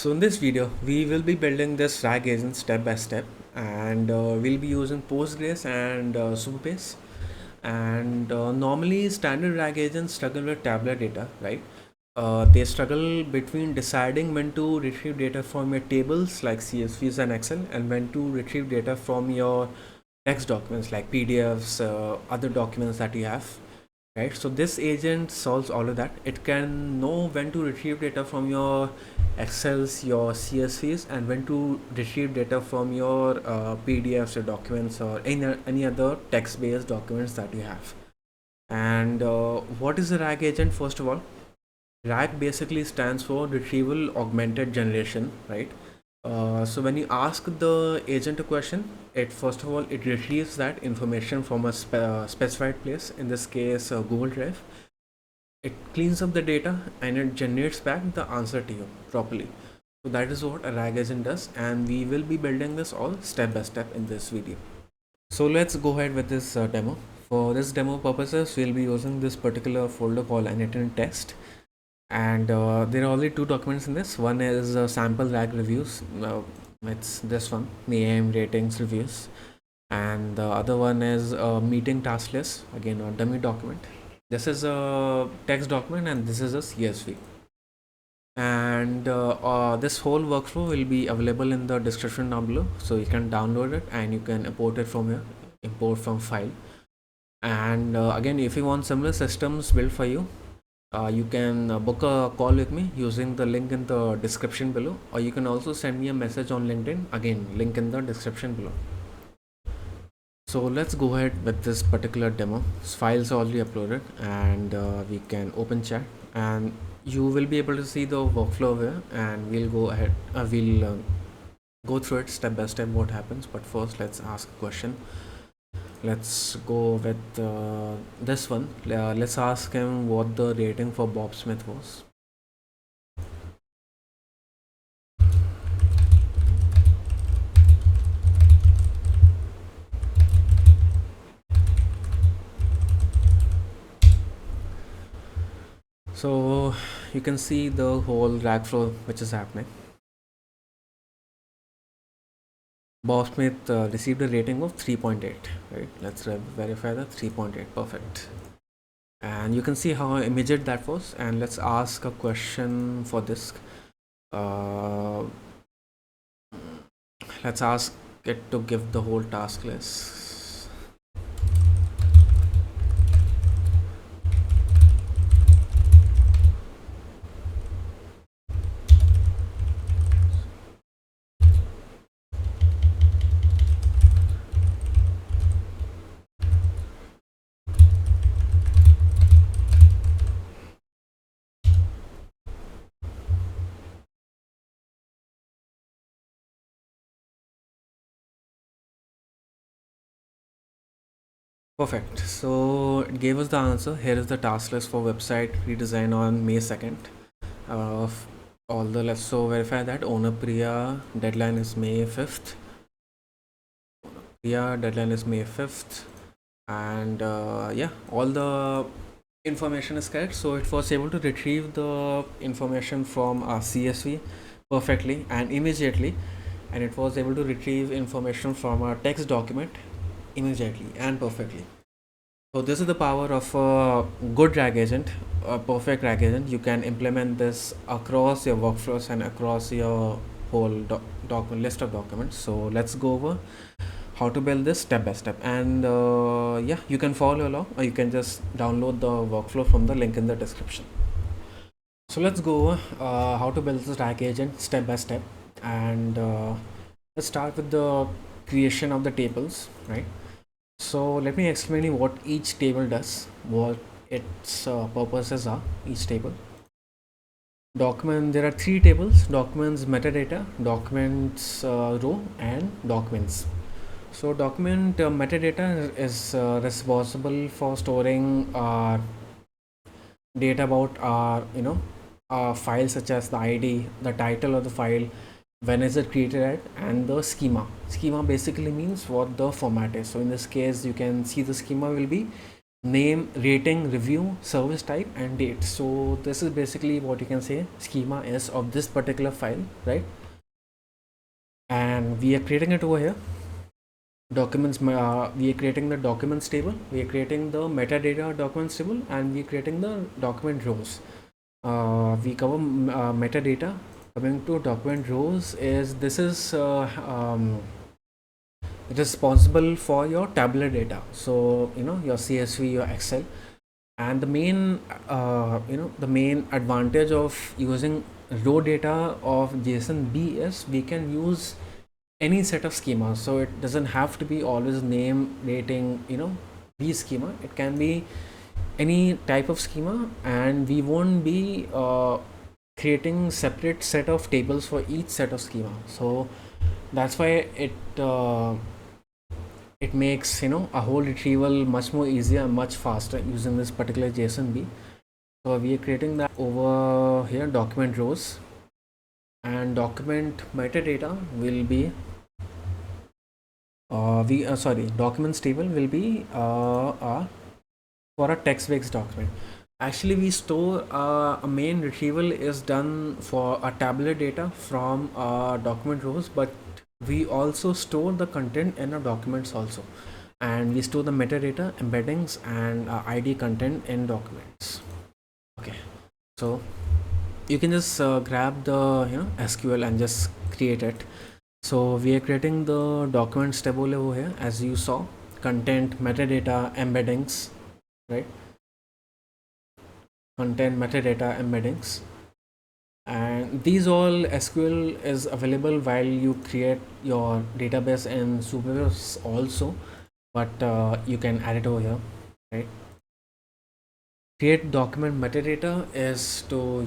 So in this video, we will be building this RAG agent step by step, and we'll be using Postgres and Supabase. And normally, standard RAG agents struggle with tabular data, right? They struggle between deciding when to retrieve data from your tables like CSVs and Excel, and when to retrieve data from your text documents like PDFs, other documents that you have, right? So this agent solves all of that. It can know when to retrieve data from your Excels, your CSVs, and when to retrieve data from your PDFs or documents or any other text-based documents that you have. And what is a RAG agent? First of all, RAG basically stands for Retrieval-Augmented Generation, right? So when you ask the agent a question, it first of all it retrieves that information from a specified place, in this case Google Drive. It cleans up the data and it generates back the answer to you properly. So that is what a RAG agent does, and we will be building this all step by step in this video. So let's go ahead with this demo. For this demo purposes, we'll be using this particular folder called n8n test, and there are only two documents in this. One is sample RAG reviews, it's this one, name, ratings, reviews, and the other one is meeting task list, again a dummy document. This is a text document and this is a CSV, and this whole workflow will be available in the description down below, so you can download it and you can import it from here, import from file. And again, if you want similar systems built for you, you can book a call with me using the link in the description below, or you can also send me a message on LinkedIn, again link in the description below. So let's go ahead with this particular demo. Files are already uploaded, and we can open chat, and you will be able to see the workflow here, and we'll go ahead, we'll go through it step by step what happens. But first let's ask a question. Let's go with this one. Let's ask him what the rating for Bob Smith was. So you can see the whole RAG flow which is happening. Bob Smith received a rating of 3.8, right? Let's verify that. 3.8, perfect. And you can see how immediate that was. And let's ask a question for this. Let's ask it to give the whole task list. Perfect. So it gave us the answer. Here is the task list for website redesign on May 2nd. All the left. So verify that owner Priya, deadline is May 5th. Priya, deadline is May 5th. And yeah, all the information is correct. So it was able to retrieve the information from a CSV perfectly and immediately. And it was able to retrieve information from a text document immediately and perfectly. So this is the power of a good RAG agent, a perfect RAG agent. You can implement this across your workflows and across your whole list of documents. So let's go over how to build this step by step, and yeah, you can follow along, or you can just download the workflow from the link in the description. So let's go over how to build this RAG agent step by step, and let's start with the creation of the tables, right? So let me explain you what each table does, what its purposes are. Each table document, there are three tables: documents metadata, documents row, and documents. So document metadata is responsible for storing data about our files, such as the ID, the title of the file, when is it created at, and the schema. Schema basically means what the format is. So in this case, you can see the schema will be name, rating, review, service type, and date. So this is basically what you can say schema is of this particular file, right? And we are creating it over here. Documents, we are creating the documents table, we are creating the metadata documents table, and we are creating the document rows. We cover metadata. Coming to document rows, is this is responsible for your tabular data. So your CSV, your Excel, and the main the main advantage of using row data of JSON B is we can use any set of schema. So it doesn't have to be always name, rating, B schema. It can be any type of schema, and we won't be creating separate set of tables for each set of schema. So that's why it makes a whole retrieval much more easier and much faster using this particular JSON B. So we are creating that over here, document rows, and document metadata will be documents table will be for a text-based document. Actually, we store a main retrieval is done for a tabular data from document rows, but we also store the content in our documents also, and we store the metadata, embeddings, and ID content in documents. Okay, so you can just grab the SQL and just create it. So we are creating the documents table over here, as you saw, content, metadata, embeddings, right? Content, metadata, embeddings, and these all SQL is available while you create your database in Supabase also, but you can add it over here, right? Create document metadata is to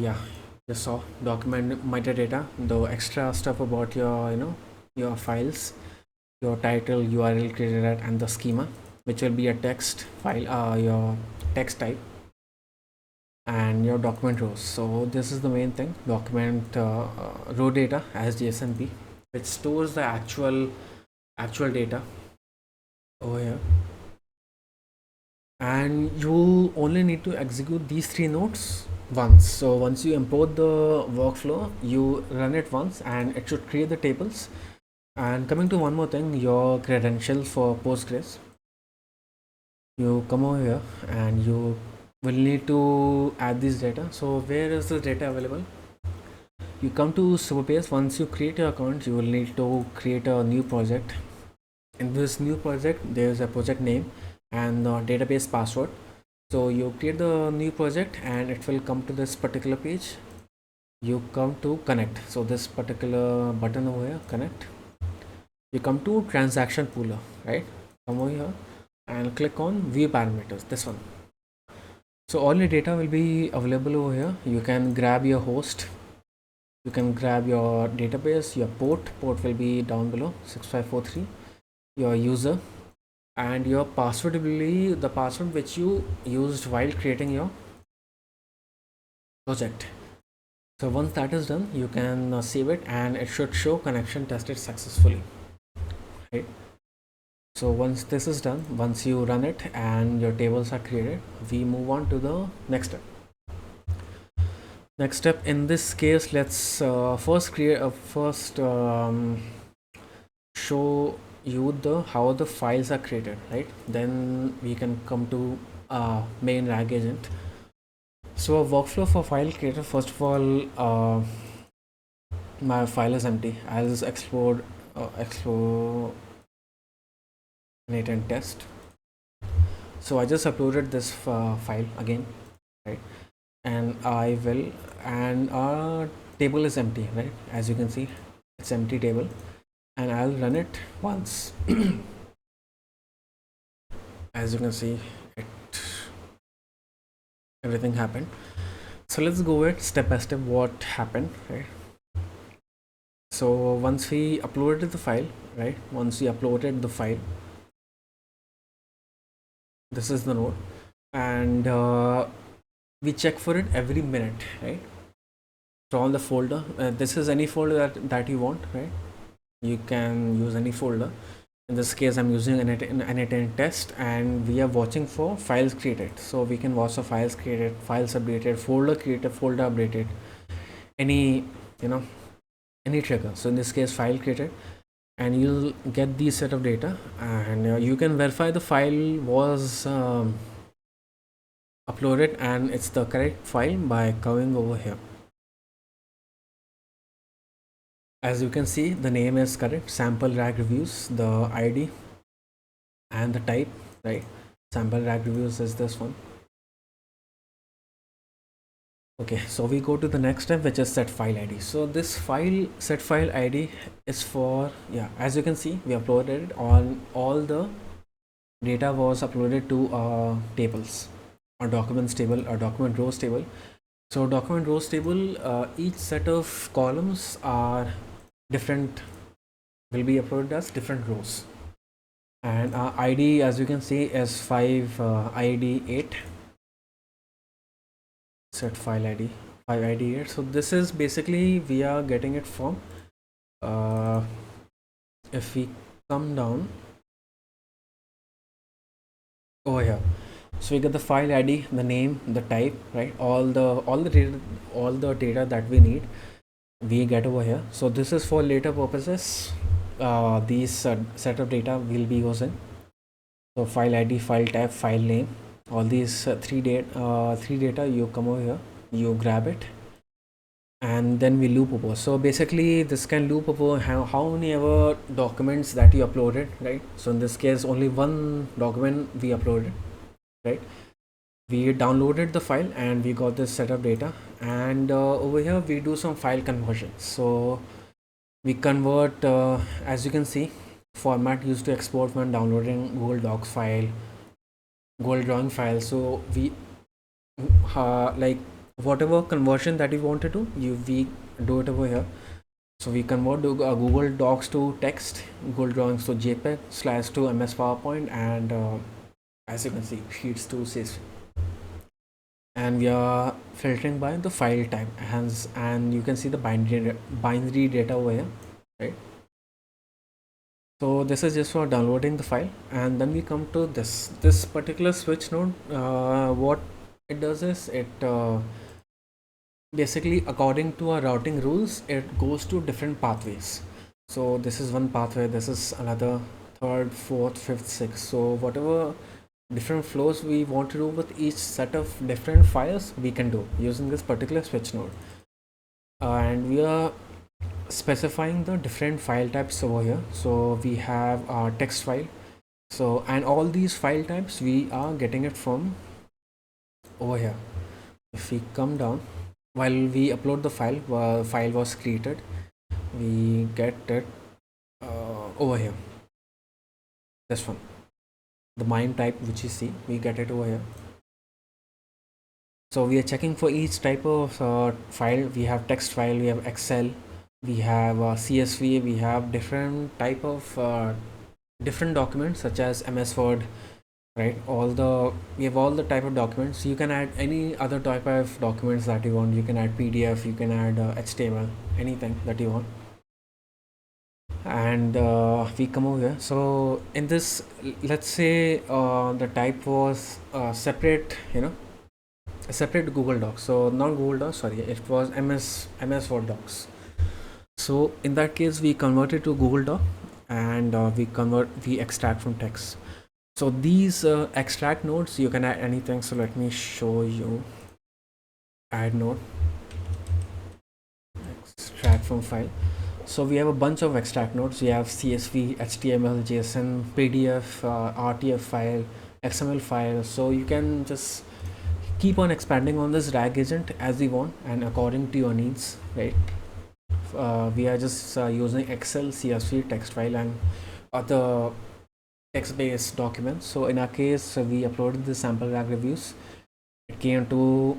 just saw document metadata, the extra stuff about your files, your title, URL created at, and the schema, which will be a text file, your text type, and your document rows. So this is the main thing, document row data as JSONB, which stores the actual data over here. And you only need to execute these three nodes once. So once you import the workflow, you run it once and it should create the tables. And coming to one more thing, your credentials for Postgres, you come over here and you will need to add this data. So where is the data available? You come to Supabase. Once you create your account, you will need to create a new project. In this new project, there is a project name and the database password. So you create the new project and it will come to this particular page. You come to connect. So this particular button over here, connect. You come to transaction pooler, right? Come over here and click on view parameters, this one. So all your data will be available over here. You can grab your host, you can grab your database, your port will be down below, 6543, your user, and your password will be the password which you used while creating your project. So once that is done, you can save it and it should show connection tested successfully, right? So once this is done, once you run it and your tables are created, we move on to the next step. Next step in this case, let's first show you how the files are created, right? Then we can come to main RAG agent. So a workflow for file creator, first of all, my file is empty. I'll just explore n8n test. So I just uploaded this file again, right? And our table is empty, right? As you can see, it's empty table, and I'll run it once. As you can see, everything happened. So let's go with step by step what happened, right? So once we uploaded the file, right? Once we uploaded the file, this is the node, and we check for it every minute, right? From the folder, this is any folder that you want, right? You can use any folder. In this case, I'm using n8n test, and we are watching for files created. So we can watch the files created, files updated, folder created, folder updated, any, you know, any trigger. So in this case, file created, and you'll get these set of data, and you can verify the file was uploaded and it's the correct file by going over here. As you can see, the name is correct, sample rag reviews, the ID and the type, right? Sample rag reviews is this one. Okay, so we go to the next step, which is set file ID. So this file set file ID is for, yeah, as you can see, we uploaded on all the data was uploaded to tables, or documents table, or document rows table. So document rows table, each set of columns are different, will be uploaded as different rows, and ID, as you can see, is 5 ID 8, set file ID 5 ID 8. So this is basically we are getting it from, if we come down over here, so we get the file ID, the name, the type, right? All the data that we need, we get over here. So this is for later purposes. These set of data will be using. So file ID, file type, file name, all these three data, you come over here, you grab it, and then we loop over. So basically this can loop over how many ever documents that you uploaded, right? So in this case, only one document we uploaded, right? We downloaded the file and we got this set of data, and over here we do some file conversion. So we convert, as you can see, format used to export when downloading Google Docs file, Google Drawing file. So we like whatever conversion that you want to do, we do it over here. So we convert Google Docs to text, Google Drawings to JPEG / to MS PowerPoint, and as you can see, Sheets to CSV. And we are filtering by the file type, and you can see the binary data over here, right? So this is just for downloading the file, and then we come to this particular switch node. What it does is it basically, according to our routing rules, it goes to different pathways. So this is one pathway, this is another, third, fourth, fifth, sixth. So whatever different flows we want to do with each set of different files, we can do using this particular switch node. And we are specifying the different file types over here. So we have our text file. So, and all these file types, we are getting it from over here. If we come down, while we upload the file was created, we get it over here, this one, the MIME type, which you see, we get it over here. So we are checking for each type of file. We have text file, we have Excel, we have CSV, we have different type of different documents such as MS Word, right? We have all the type of documents. You can add any other type of documents that you want. You can add PDF, you can add HTML, anything that you want. And we come over here. So in this, let's say the type was separate, a separate Google Docs. So not Google Docs, sorry, it was MS Word docs. So in that case, we convert it to Google Doc, and we extract from text. So these extract nodes, you can add anything. So let me show you. Add node, extract from file. So we have a bunch of extract nodes. We have CSV, HTML, JSON, PDF, RTF file, XML file. So you can just keep on expanding on this RAG agent as you want and according to your needs, right? We are just using Excel, CSV, text file, and other text-based documents. So in our case, we uploaded the sample RAG reviews. It came to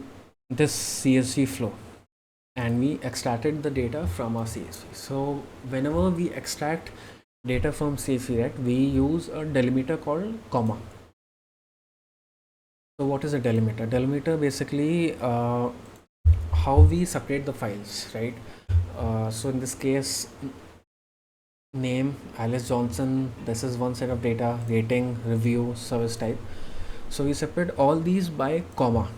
this CSV flow, and we extracted the data from our CSV. So whenever we extract data from CSV, right, we use a delimiter called comma. So what is a delimiter? Delimiter basically how we separate the files, right? So in this case, name Alice Johnson. This is one set of data, rating, review, service type. So we separate all these by comma.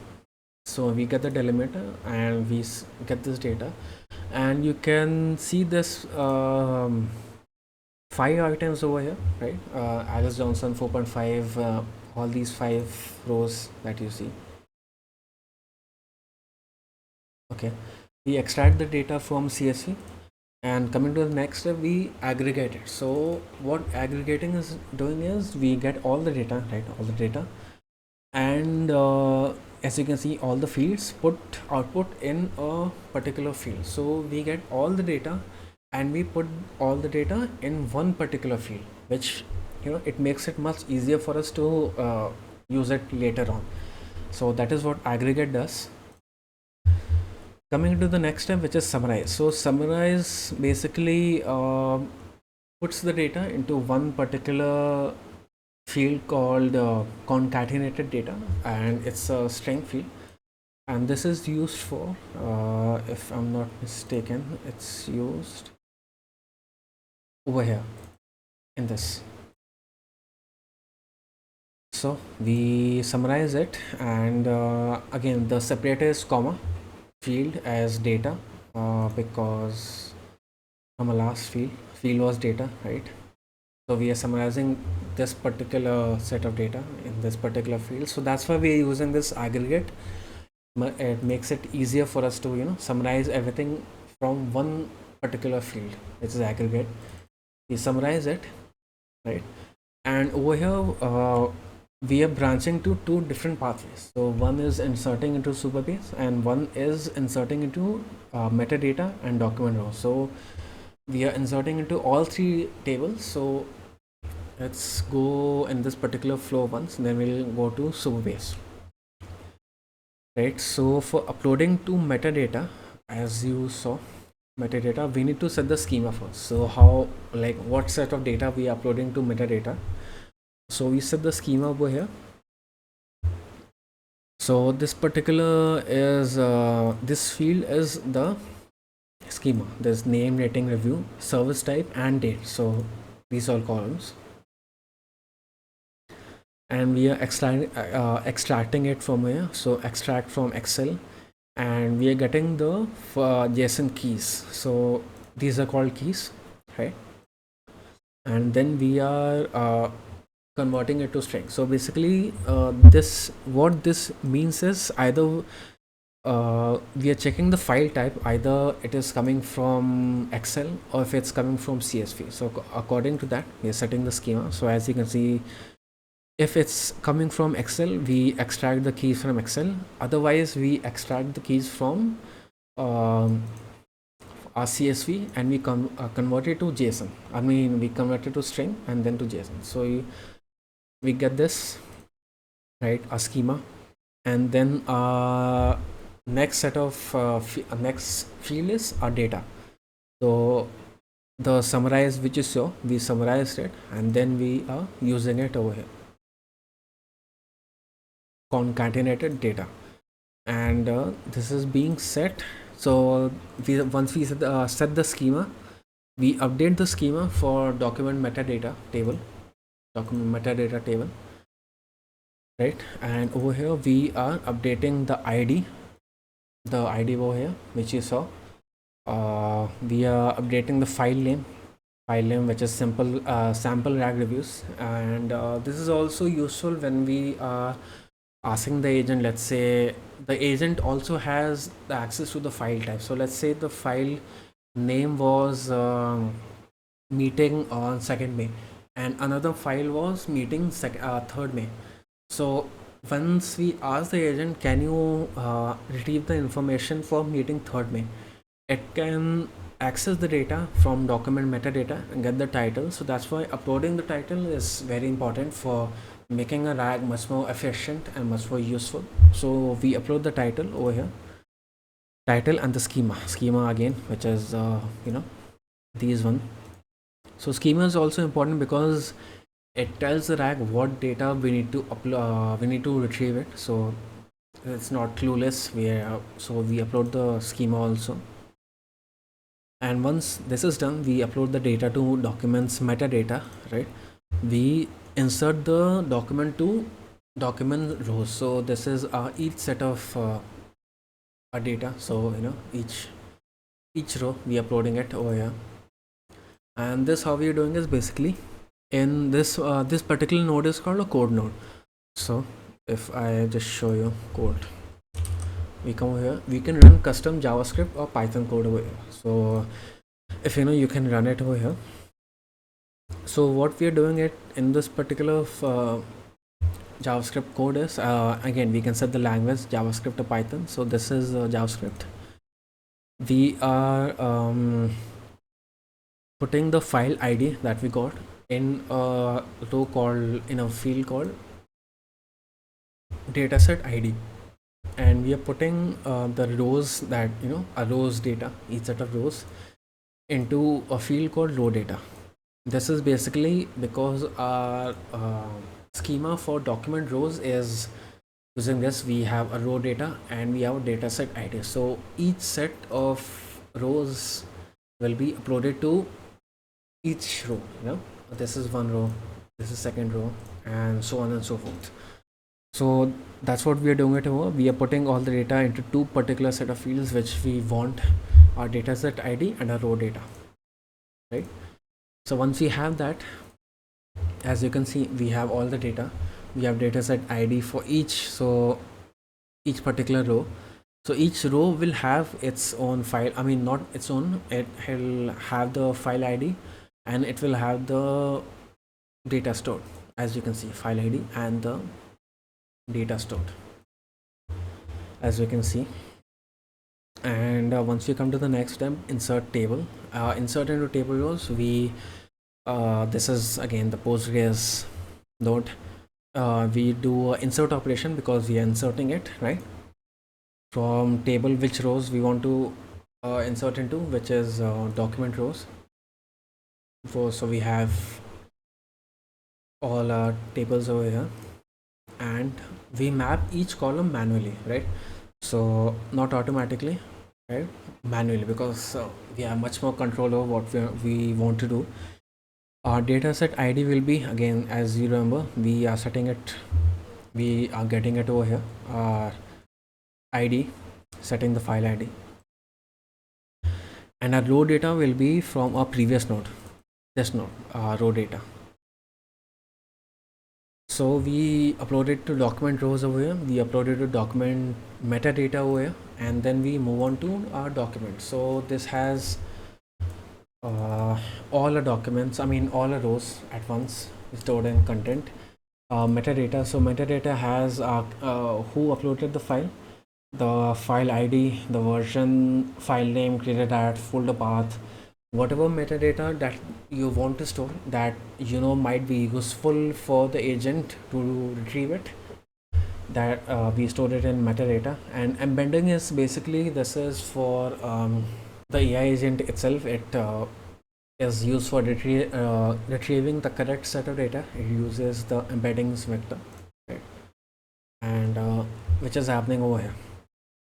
So we get the delimiter and we get this data, and you can see this 5 items over here, right? Alice Johnson 4.5, all these 5 rows that you see. Okay, we extract the data from CSV, and coming to the next step, we aggregate it. So what aggregating is doing is we get all the data, right? All the data, and as you can see, all the fields put output in a particular field. So we get all the data and we put all the data in one particular field, which it makes it much easier for us to use it later on. So that is what aggregate does. Coming to the next step, which is summarize. So summarize basically puts the data into one particular field called concatenated data, and it's a string field, and this is used for if I'm not mistaken, it's used over here in this. So we summarize it, and again the separator is comma field as data, because from a last field was data, right? So we are summarizing this particular set of data in this particular field. So that's why we are using this aggregate. It makes it easier for us to summarize everything from one particular field, which is aggregate. We summarize it, right? And over here we are branching to two different pathways. So one is inserting into Supabase and one is inserting into metadata and document row. So we are inserting into all three tables. So let's go in this particular flow once, and then we'll go to Supabase. Right, so for uploading to metadata, as you saw, metadata, we need to set the schema first. So how, like, what set of data we are uploading to metadata? So we set the schema over here. So this particular is this field is the schema. There's name, rating, review, service type, and date. So these are columns, and we are extracting it from here. So extract from Excel, and we are getting the JSON keys. So these are called keys, right? And then we are converting it to string. So basically what this means is either we are checking the file type, either it is coming from Excel or if it's coming from CSV. So according to that, we are setting the schema. So as you can see, if it's coming from Excel, we extract the keys from Excel. Otherwise, we extract the keys from our CSV, and we convert it to JSON. I mean, we convert it to string and then to JSON. So we get this, right, a schema, and then next set of next field is our data. So the summarize, which you saw, we summarized it, and then we are using it over here, concatenated data, and this is being set. So once we set the schema, we update the schema for document metadata table, right? And over here we are updating the ID over here, which you saw. We are updating the file name, which is simple sample rag reviews, and this is also useful when we are asking the agent. Let's say the agent also has the access to the file type. So let's say the file name was meeting on 2nd May, and another file was meeting 3rd May. So once we ask the agent, can you retrieve the information for meeting 3rd May, it can access the data from document metadata and get the title. So that's why uploading the title is very important for making a rag much more efficient and much more useful. So we upload the title over here, title, and the schema again, which is these one. So schema is also important because it tells the rag what data we need to upload, we need to retrieve it. So it's not clueless. So we upload the schema also. And once this is done, we upload the data to documents metadata, right? We insert the document to document rows. So this is each set of data. So each row we uploading it over here. And this how we are doing is basically in this particular node is called a code node. So if I just show you code, we come over here, we can run custom JavaScript or Python code over here. So if you can run it over here. So what we are doing it in this particular JavaScript code is again we can set the language JavaScript or Python. So this is JavaScript. We are putting the file ID that we got in a row called in a field called dataset ID, and we are putting the rows that a rows data, each set of rows, into a field called row data. This is basically because our schema for document rows is using this. We have a row data and we have a dataset ID. So each set of rows will be uploaded to each row. This is one row, this is second row, and so on and so forth. So that's what we are doing it over. We are putting all the data into two particular set of fields which we want, our dataset ID and our row data, right? So once we have that, as you can see, we have all the data. We have dataset ID for each particular row. So each row will have its own file. I mean, not its own. It will have the file ID, and it will have the data stored. As you can see, file ID and the data stored, as you can see. And once we come to the next step, insert table. Insert into table rows. This is again the Postgres node. We do insert operation because we are inserting it right from table, which rows we want to insert into, which is document rows. So we have all our tables over here, and we map each column manually, right? So not automatically, right? Manually, because we have much more control over what we want to do. Our dataset ID will be, again, as you remember, we are setting it, we are getting it over here, our ID, setting the file ID, and our row data will be from our previous node, this node, row data. So we uploaded to document rows over here, we uploaded to document metadata over here, and then we move on to our document. So this has all the documents, I mean all the rows at once stored in content. Metadata, so metadata has who uploaded the file, the file ID, the version, file name, created at, folder path, whatever metadata that you want to store that might be useful for the agent to retrieve it, that we stored it in metadata. And embedding is basically, this is for the AI agent itself. It is used for retrieving the correct set of data. It uses the embeddings vector, right? And which is happening over here.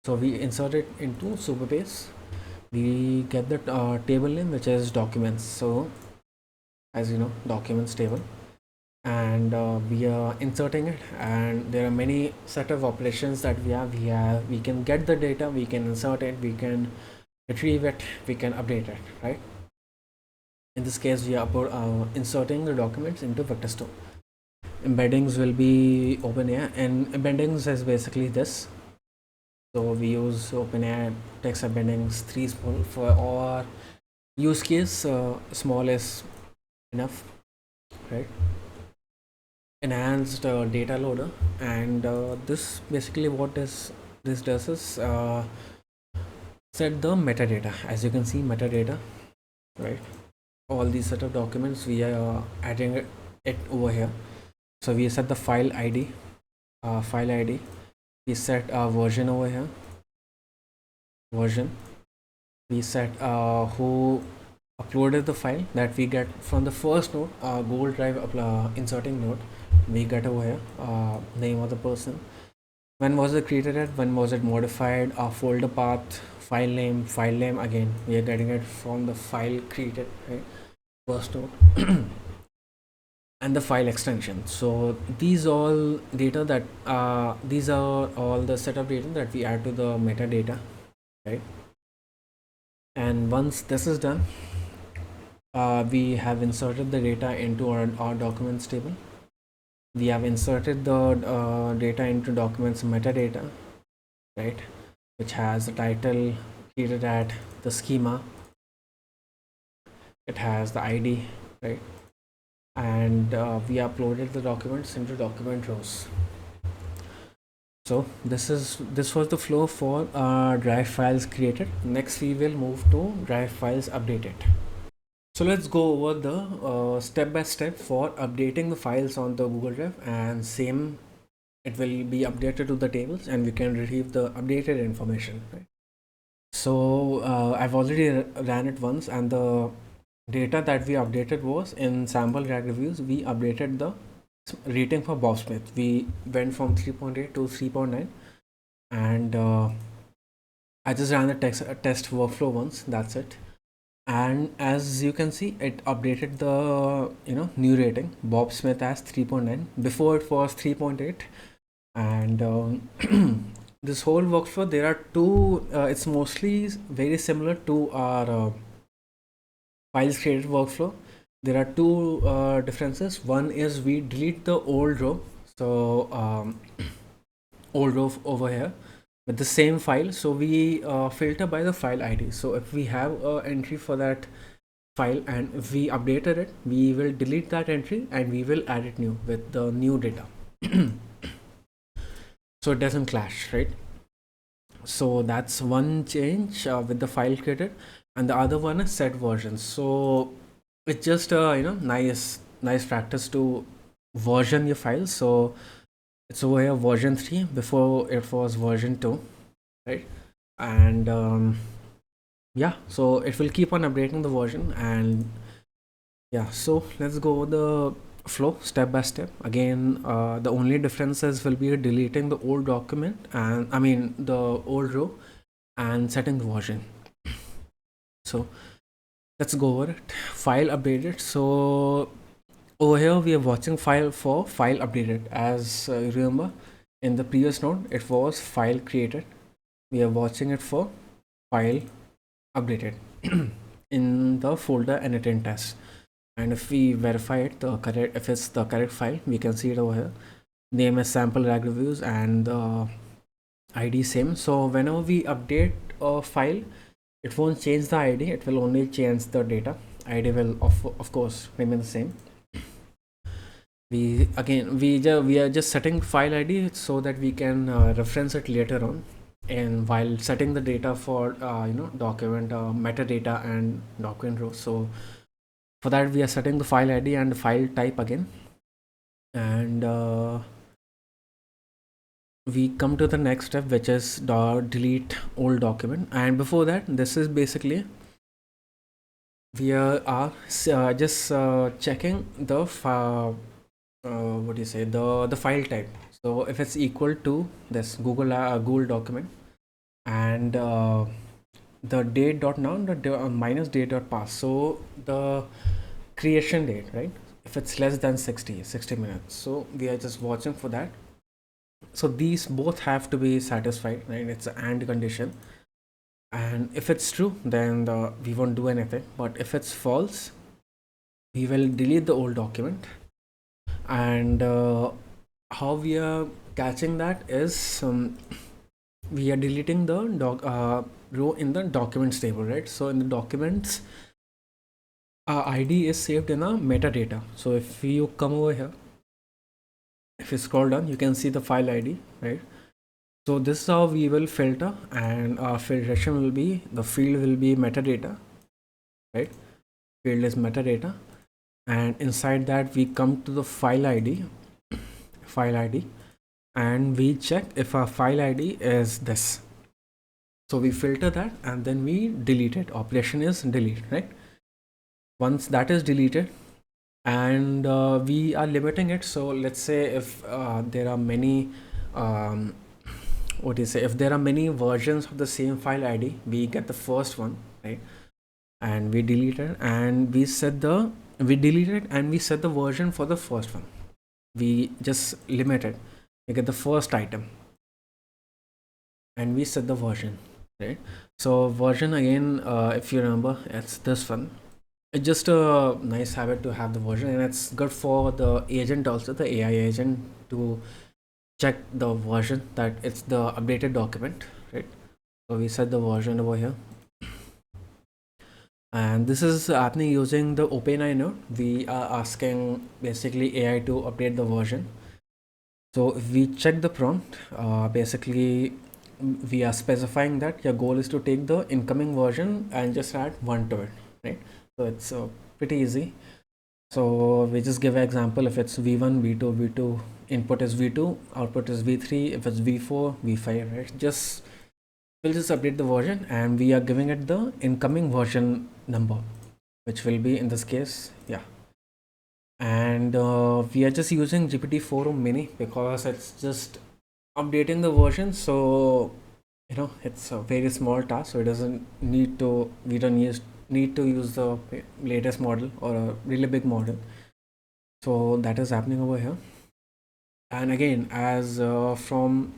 So we insert it into Supabase. We get the table name, which is documents. So as you know, documents table, and we are inserting it, and there are many set of operations that we can get the data, we can insert it, we can retrieve it, we can update it, right? In this case, we are inserting the documents into vector store. Embeddings will be OpenAI, and embeddings is basically this. So we use OpenAI text embeddings 3 small for our use case. Small is enough, right? Enhanced data loader, and this basically what this does is set the metadata. As you can see, metadata, right? All these set of documents, we are adding it over here. So we set the file ID, we set a version over here, we set who uploaded the file that we get from the first node, Google Drive inserting node, we get over here name of the person. when was it created at, when was it modified, our folder path, file name again we are getting it from the file created, right? First node and the file extension. So these all data that these are all the set of data that we add to the metadata, right? And once this is done, we have inserted the data into our documents table. We have inserted the data into documents metadata, right, which has the title created at the schema, it has the ID, right, and we uploaded the documents into document rows. So this was the flow for drive files created. Next we will move to drive files updated. So let's go over the step by step for updating the files on the Google Drive, and same it will be updated to the tables and we can retrieve the updated information, right? So I've already ran it once, and the data that we updated was in sample drag reviews. We updated the rating for Bob Smith. We went from 3.8 to 3.9, and I just ran the test workflow once. That's it. And as you can see, it updated the new rating Bob Smith as 3.9. Before it was 3.8, and this whole workflow, there are two. It's mostly very similar to our files created workflow. There are two differences. One is we delete the old row, so old row over here with the same file. So we filter by the file ID. So if we have an entry for that file and if we updated it, we will delete that entry and we will add it new with the new data. So it doesn't clash, right? So that's one change with the file created, and the other one is set versions. So it's just nice practice to version your files. So it's over here version 3, before it was version 2, right? And yeah, so it will keep on updating the version. And yeah, so let's go the flow step by step again. The only differences will be deleting the old document, and I mean the old row, and setting the version. So let's go over it. File updated. So over here we are watching file for file updated. As you remember, in the previous node it was file created. We are watching it for file updated in the folder n8n test. And if we verify it, if it's the correct file, we can see it over here. Name is sample rag reviews, and the ID same. So whenever we update a file, it won't change the ID, it will only change the data. ID will of course remain the same. We are just setting file ID so that we can reference it later on, and while setting the data for document metadata and document rows. So for that we are setting the file ID and the file type again, and we come to the next step, which is delete old document. And before that, this is basically we are just checking the what do you say, the file type. So if it's equal to this Google document, and the date.now, the minus date.pass, so the creation date, right, if it's less than 60 minutes, so we are just watching for that. So these both have to be satisfied, right? It's an AND condition, and if it's true, then we won't do anything. But if it's false, we will delete the old document. And how we are catching that is we are deleting the row in the documents table, right? So in the documents, ID is saved in a metadata. So if you come over here, if you scroll down, you can see the file ID, right? So this is how we will filter, and our filtration will be, the field will be metadata, right? Field is metadata, and inside that we come to the file ID, and we check if our file ID is this. So we filter that and then we delete it. Operation is delete, right? Once that is deleted, and we are limiting it. So let's say if there are many what do you say, if there are many versions of the same file ID, we get the first one, right? And we delete it, and we delete it and we set the version for the first one. We just limit it. We get the first item and we set the version, right? So version again, if you remember, it's this one. It's just a nice habit to have the version, and it's good for the agent also, the AI agent, to check the version that it's the updated document, right? So we set the version over here, and this is happening using the OpenAI node. We are asking basically AI to update the version. So if we check the prompt, basically we are specifying that your goal is to take the incoming version and just add one to it, right? So it's pretty easy. So we just give an example. If it's v1, v2, input is v2, output is v3. If it's v4, v5, right? We'll just update the version, and we are giving it the incoming version number, which will be in this case, yeah. And we are just using GPT-4 mini because it's just updating the version. So it's a very small task, so it doesn't need to, we don't need to use the latest model or a really big model. So that is happening over here. And again, as from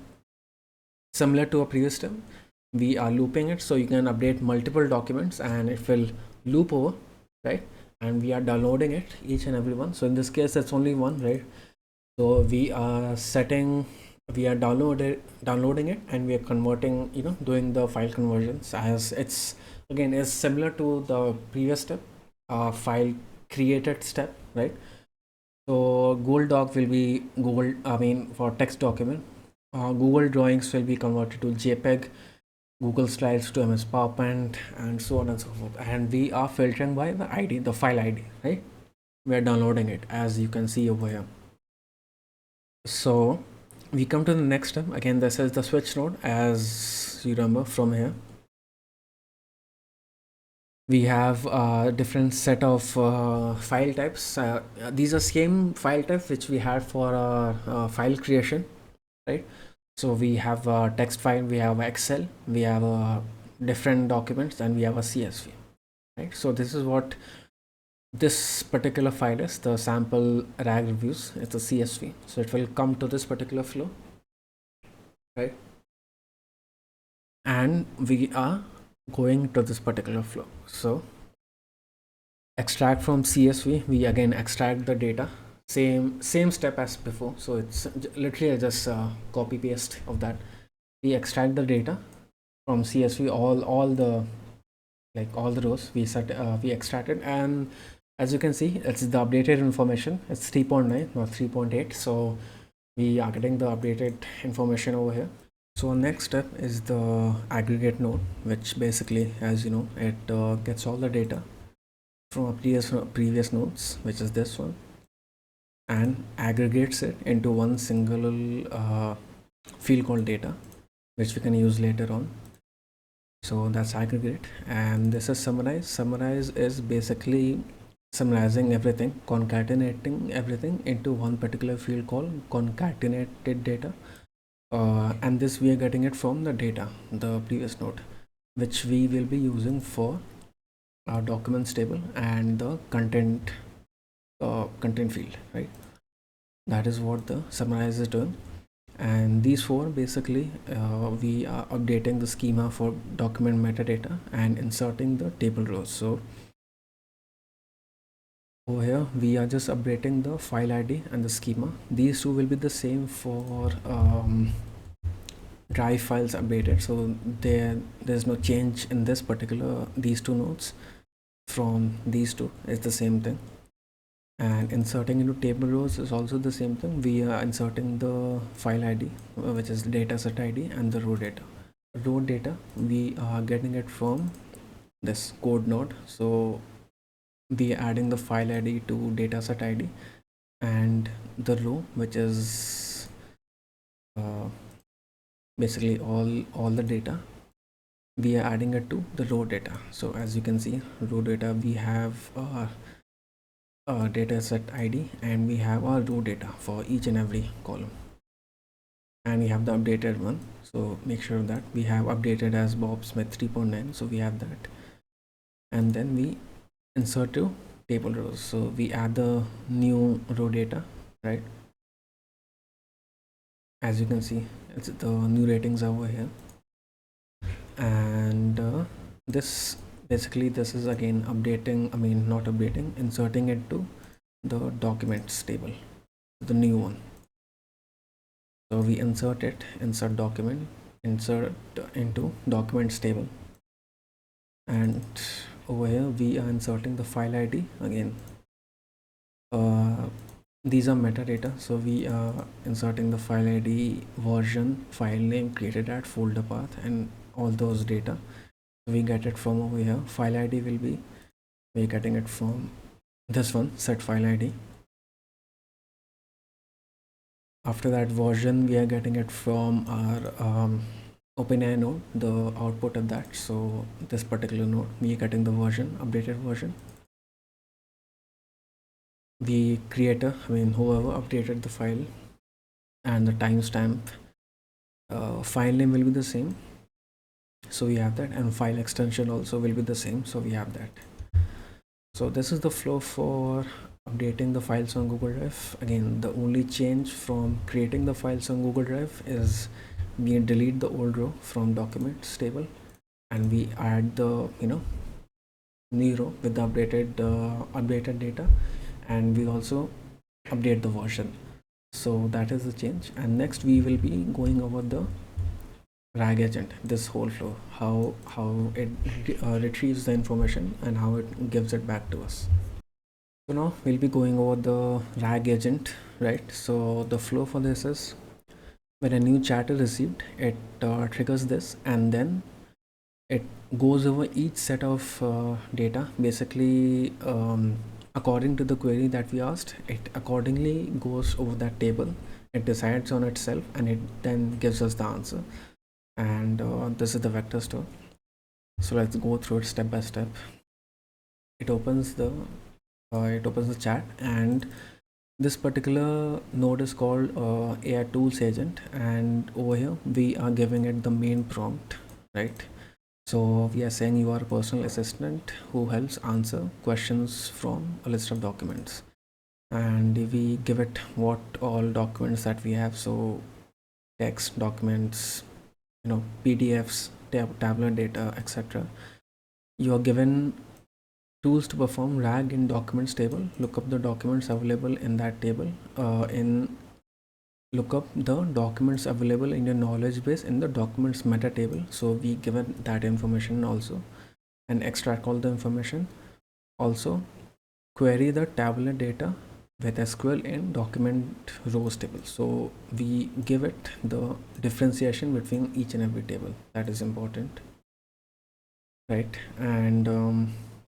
similar to a previous step, we are looping it, so you can update multiple documents and it will loop over, right? And we are downloading it, each and every one. So in this case, it's only one, right? So we are downloading it, and we are converting, doing the file conversions, as it's again is similar to the previous step, file created step, right? So Google Doc will be for text document. Google Drawings will be converted to JPEG, Google Slides to MS PowerPoint, and so on and so forth. And we are filtering by the ID, the file ID, right? We are downloading it, as you can see over here. So we come to the next step. Again, this is the switch node, as you remember from here. We have a different set of file types. These are same file types which we had for file creation, right? So we have a text file, we have Excel, we have different documents, and we have a CSV, right? So this is what this particular file is, the sample RAG reviews. It's a CSV, so it will come to this particular flow, right? And we are going to this particular flow. So extract from CSV, we again extract the data, same step as before. So it's literally just copy paste of that. We extract the data from CSV, all the rows we extracted, and as you can see, it's the updated information. It's 3.9, not 3.8. So we are getting the updated information over here. So next step is the aggregate node, which basically, as you know, it gets all the data from a previous nodes, which is this one, and aggregates it into one single field called data, which we can use later on. So that's aggregate, and this is summarize. Summarize is basically summarizing everything, concatenating everything into one particular field called concatenated data. And this we are getting it from the data, the previous node, which we will be using for our documents table and the content field, right? That is what the summarize is doing. And these four basically we are updating the schema for document metadata and inserting the table rows. So over here we are just updating the file ID and the schema. These two will be the same for drive files updated, so there's no change in this particular, these two nodes from these two is the same thing. And inserting into table rows is also the same thing. We are inserting the file ID, which is dataset ID, and the row data we are getting it from this code node. So we are adding the file ID to dataset ID, and the row, which is basically all the data, we are adding it to the row data. So as you can see, row data, we have data set ID, and we have our row data for each and every column. and we have the updated one. So make sure that we have updated as Bob Smith 3.9. So we have that, and then we insert to table rows. So we add the new row data, right? As you can see, it's the new ratings over here, and this basically this is again updating, I mean not updating, inserting it to the documents table, the new one. So we insert it, insert document, insert into documents table, and over here we are inserting the file ID again. These are metadata, so we are inserting the file ID, version, file name, created at, folder path, and all those data. We get it from over here. File ID will be, we're getting it from this one, set file ID. After that, version, we are getting it from our OpenAI node, the output of that. So this particular node, we are getting the version, updated version. The creator, I mean whoever updated the file, and the timestamp, file name will be the same. So we have that, and file extension also will be the same. So we have that. So this is the flow for updating the files on Google Drive. Again, the only change from creating the files on Google Drive is we delete the old row from documents table, and we add the new row with the updated data, and we also update the version. So that is the change. And next we will be going over the RAG agent, this whole flow, how it retrieves the information and how it gives it back to us. So now we'll be going over the RAG agent, right? So the flow for this is when a new chat is received, it triggers this, and then it goes over each set of data. Basically, according to the query that we asked, it accordingly goes over that table. It decides on itself, and it then gives us the answer. And this is the vector store. So let's go through it step by step. It opens the chat, and this particular node is called AI tools agent, and over here we are giving it the main prompt, right? So we are saying you are a personal assistant who helps answer questions from a list of documents, and we give it what all documents that we have. So text documents, PDFs, tablet data, etc. You are given tools to perform RAG in documents table. Look up the documents available in that table. Look up the documents available in your knowledge base in the documents meta table. So we given that information also, and extract all the information. Also query the tabular data with SQL in document rows table. So we give it the differentiation between each and every table. That is important, right? And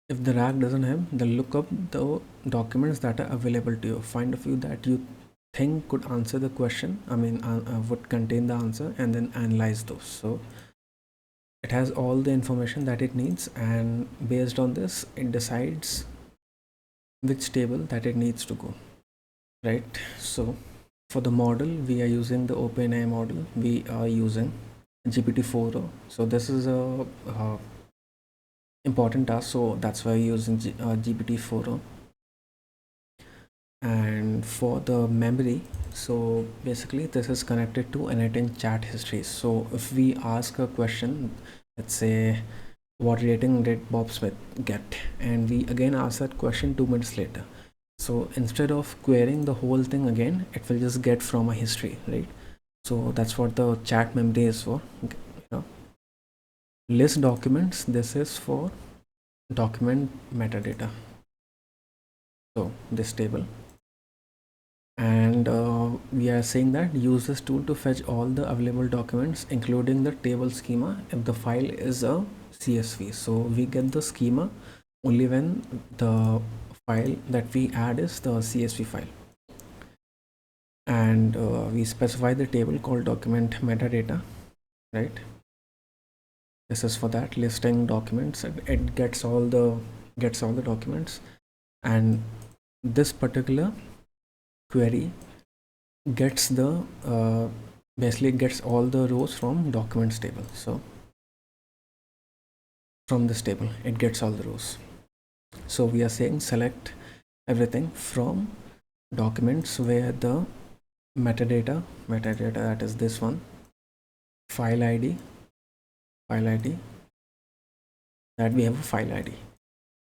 if the RAG doesn't have, then look up the documents that are available to you. Find a few that you think could answer the question, I mean would contain the answer, and then analyze those. So it has all the information that it needs, and based on this it decides which table that it needs to go, right? So for the model, we are using the OpenAI model. We are using GPT-4o. So this is a important task, so that's why we're using GPT-4o. And for the memory, so basically this is connected to n8n chat history. So if we ask a question, let's say what rating did Bob Smith get, and we again ask that question 2 minutes later, so instead of querying the whole thing again, it will just get from a history, right? So that's what the chat memory is for. List documents, this is for document metadata, so this table. And we are saying that use this tool to fetch all the available documents including the table schema if the file is a CSV. So we get the schema only when the file that we add is the CSV file. And we specify the table called document metadata, right? This is for that listing documents. It gets all the documents, and this particular query gets the basically it gets all the rows from documents table. So from this table it gets all the rows. So we are saying select everything from documents where the metadata that is this one, file id that we have a file id.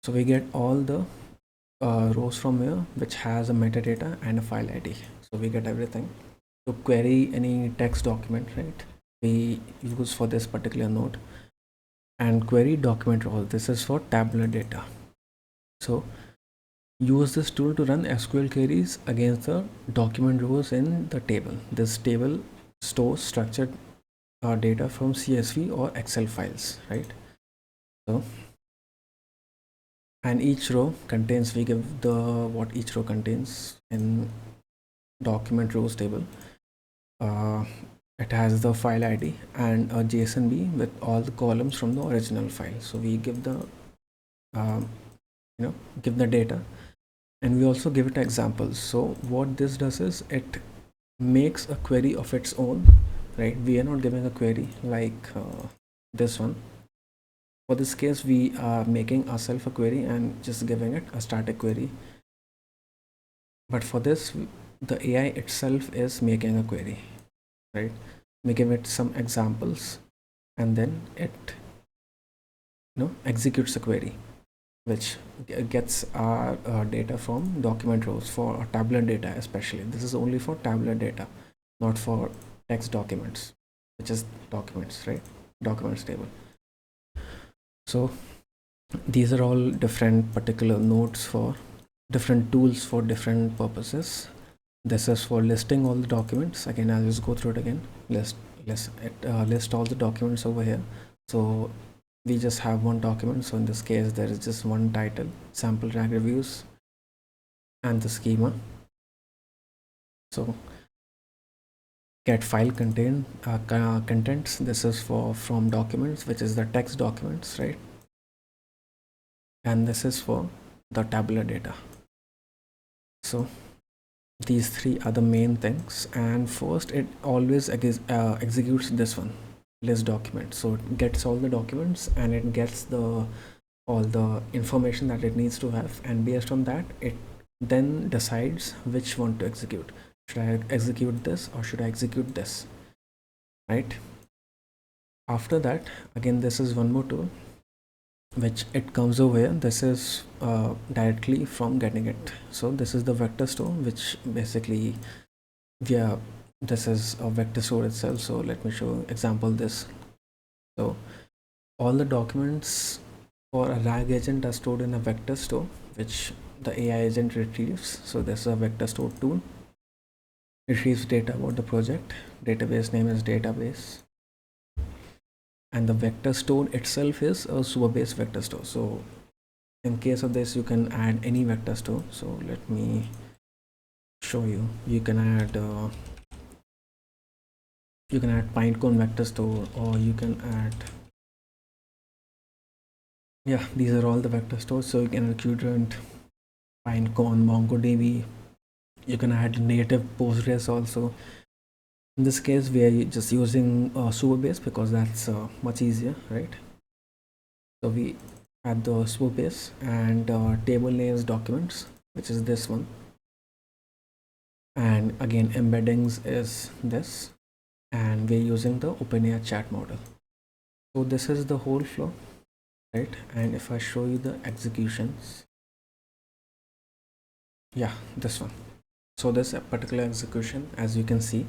So we get all the rows from here which has a metadata and a file id. So we get everything to query any text document, right? We use for this particular node, and query document rows. This is for tabular data. So use this tool to run SQL queries against the document rows in the table. This table stores structured data from CSV or Excel files, right? So, and each row contains, we give the what each row contains in document rows table. It has the file ID and a JSON with all the columns from the original file. So we give the give the data, and we also give it examples. So what this does is it makes a query of its own, right? We are not giving a query like this one. For this case, we are making ourselves a query and just giving it a static query. But for this, the AI itself is making a query, right? We give it some examples, and then it executes a query, which gets our data from document rows for tabular data. Especially this is only for tabular data, not for text documents, which is documents, right? Documents table. So these are all different particular nodes for different tools for different purposes. This is for listing all the documents. Again, I'll just go through it again. List all the documents over here. So we just have one document. So in this case, there is just one title, sample rag reviews, and the schema. So get file contents. This is for from documents, which is the text documents, right? And this is for the tabular data. So these three are the main things, and first it always executes this one, list document. So it gets all the documents and it gets all the information that it needs to have, and based on that it then decides which one to execute. Should I execute this or should I execute this, right? After that, again, this is one more tool which it comes over here. This is directly from getting it. So this is the vector store, which basically, yeah, this is a vector store itself. So let me show example this. So all the documents for a RAG agent are stored in a vector store, which the AI agent retrieves. So this is a vector store tool. Retrieves data about the project. Database name is database, and the vector store itself is a Supabase vector store. So in case of this, you can add any vector store. So let me show you. You can add Pinecone vector store, or you can add, yeah, these are all the vector stores. So you can add Qdrant, Pinecone, MongoDB. You can add native Postgres also. In this case, we are just using Supabase because that's much easier, right? So we add the Supabase and table names documents, which is this one. And again, embeddings is this, and we're using the OpenAI chat model. So this is the whole flow, right? And if I show you the executions, yeah, this one. So this particular execution, as you can see,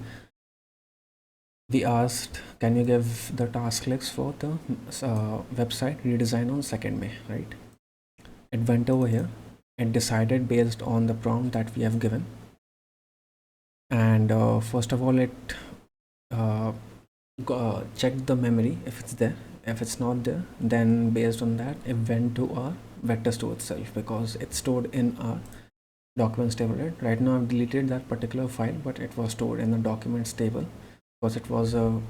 we asked, can you give the task list for the website redesign on 2nd May, right? It went over here and decided based on the prompt that we have given. And first of all, it checked the memory if it's there. If it's not there, then based on that, it went to our vector store itself, because it's stored in our documents table. Right now I've deleted that particular file, but it was stored in the documents table because it was a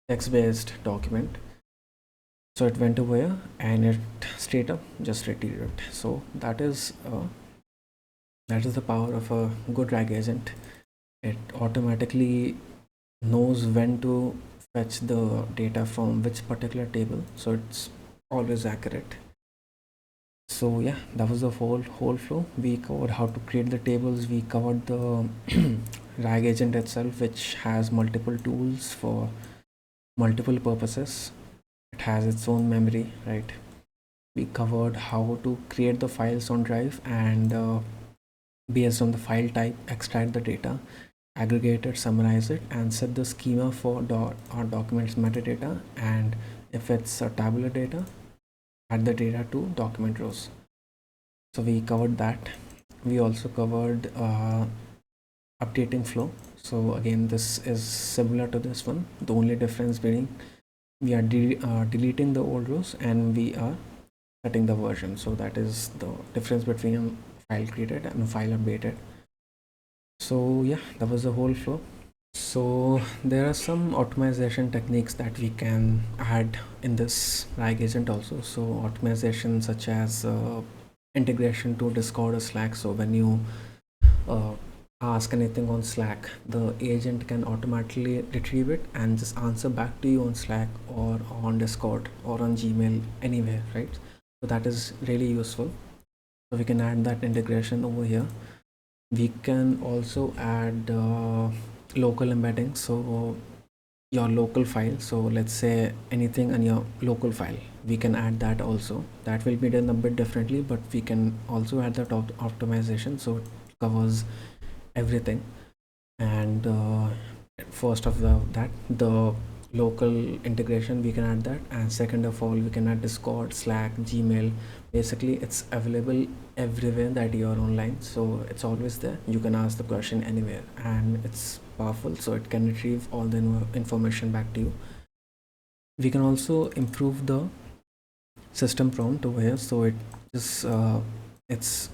text-based document. So it went over here and it straight up just retrieved it. So that is the power of a good RAG agent. It automatically knows when to fetch the data from which particular table, so it's always accurate. So yeah, that was the whole flow. We covered how to create the tables. We covered the RAG agent itself, which has multiple tools for multiple purposes. It has its own memory, right? We covered how to create the files on Drive and based on the file type, extract the data, aggregate it, summarize it, and set the schema for our documents metadata. And if it's a tabular data, add the data to document rows. So we covered that. We also covered updating flow. So again, this is similar to this one. The only difference being we are deleting the old rows and we are setting the version. So that is the difference between a file created and a file updated. So yeah, that was the whole flow. So there are some optimization techniques that we can add in this RAG agent also. So optimization such as integration to Discord or Slack. So when you uh, ask anything on Slack, the agent can automatically retrieve it and just answer back to you on Slack or on Discord or on Gmail, anywhere, right? So that is really useful. So we can add that integration over here. We can also add local embedding. So your local file, so let's say anything on your local file, we can add that also. That will be done a bit differently, but we can also add that optimization, so it covers everything. And first of that, the local integration, we can add that. And second of all, we can add Discord, Slack, Gmail. Basically it's available everywhere that you are online, so it's always there. You can ask the question anywhere and it's powerful, so it can retrieve all the information back to you. We can also improve the system prompt over here, so it is it's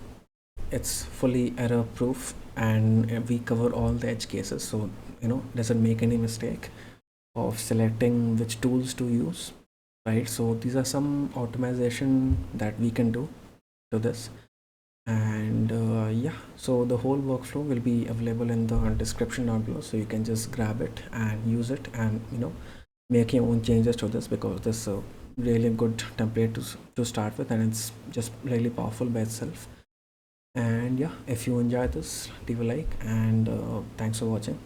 it's fully error proof, and we cover all the edge cases, so doesn't make any mistake of selecting which tools to use, right? So these are some optimization that we can do to this. And yeah, so the whole workflow will be available in the description down below, so you can just grab it and use it, and make your own changes to this, because this is a really good template to start with, and it's just really powerful by itself. And yeah, if you enjoy this, leave a like, and thanks for watching.